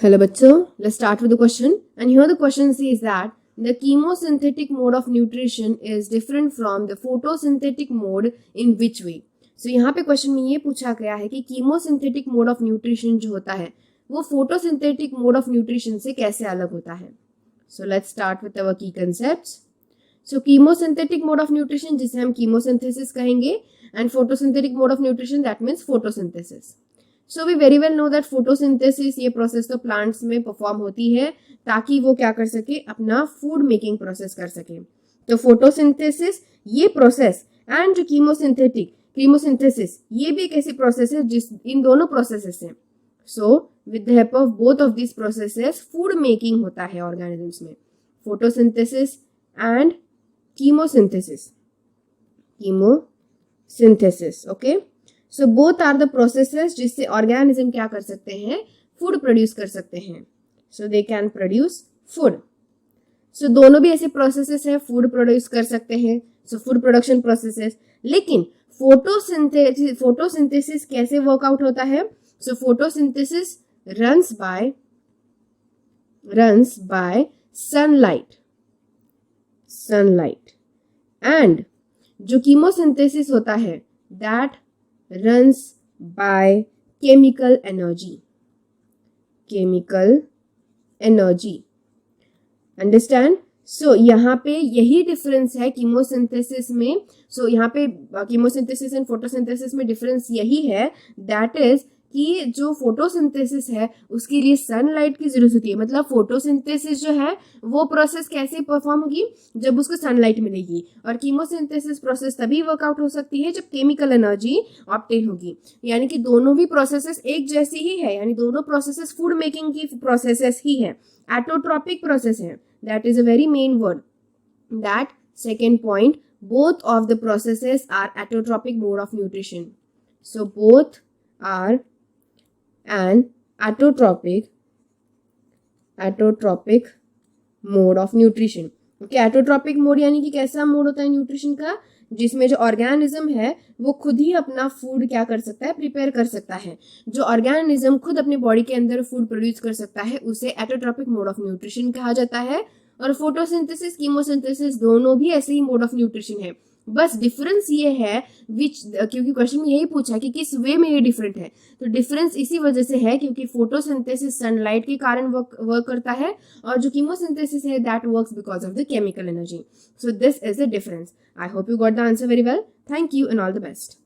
Hello bachcho, let's start with the question. And here the question says that the chemosynthetic mode of nutrition is different from the photosynthetic mode in which way? So यहाँ पे question में ये पूछा गया है कि chemosynthetic mode of nutrition जो होता है वो फोटोसिंथेटिक मोड ऑफ न्यूट्रिशन से कैसे अलग होता है. So let's start with our key concepts. So chemosynthetic mode of nutrition जिसे हम कीमोसिंथेसिस कहेंगे and photosynthetic mode of nutrition that means photosynthesis. So we very well know that photosynthesis ये process तो प्लांट्स में परफॉर्म होती है ताकि वो क्या कर सके, अपना फूड मेकिंग प्रोसेस कर सके. तो फोटोसिंथेसिस ये प्रोसेस एंड जो कीमोसिंथेसिस ये भी एक ऐसी प्रोसेस है जिस इन दोनों प्रोसेसेस से so with the help of both of this processes food making होता है ऑर्गेनिजम्स में. Photosynthesis and chemosynthesis. Okay. So both are the processes जिससे ऑर्गेनिज्म क्या कर सकते हैं, फूड प्रोड्यूस कर सकते हैं. So they can produce food. So दोनों भी ऐसे प्रोसेसेस है, फूड प्रोड्यूस कर सकते हैं. So food production processes. लेकिन फोटोसिंथेसिस कैसे वर्कआउट होता है? सो photosynthesis runs bye sunlight and जो कीमोसिंथेसिस होता है that runs by chemical energy. Understand? So यहाँ पे यही डिफरेंस है कीमोसिंथेसिस में. सो यहाँ पे कीमोसिंथेसिस एंड फोटोसिंथेसिस में डिफरेंस यही है दैट इज कि जो फोटोसिंथेसिस है उसके लिए सनलाइट की जरूरत होती है. मतलब फोटोसिंथेसिस जो है वो प्रोसेस कैसे परफॉर्म होगी, जब उसको सनलाइट मिलेगी. और कीमोसिंथेसिस प्रोसेस तभी वर्कआउट हो सकती है जब केमिकल एनर्जी ऑब्टेन होगी. यानी कि दोनों भी प्रोसेसेस एक जैसी ही है, यानी दोनों प्रोसेसेस फूड मेकिंग की प्रोसेसेस ही है. एटोट्रॉपिक प्रोसेस है, that is a very main word. That second point, both of the processes are autotrophic mode of nutrition. So both are an autotropic mode of nutrition. Okay, autotropic mode यानी कि कैसा mode होता है nutrition का, जिसमें जो organism है वो खुद ही अपना फूड क्या कर सकता है, प्रिपेयर कर सकता है. जो ऑर्गेनिज्म खुद अपने बॉडी के अंदर फूड प्रोड्यूस कर सकता है उसे एटोट्रॉपिक मोड ऑफ न्यूट्रिशन कहा जाता है. और फोटोसिंथेसिस कीमोसिंथेसिस दोनों भी ऐसे ही मोड ऑफ न्यूट्रिशन है. बस डिफरेंस ये है क्योंकि क्वेश्चन में यही पूछा कि किस वे में ये डिफरेंट है. तो डिफरेंस इसी वजह से है क्योंकि फोटोसिंथेसिस सनलाइट के कारण वर्क करता है और जो कीमोसिंथेसिस है that works because of the chemical energy. So this is the difference. I hope you got the answer very well. Thank you and all the best.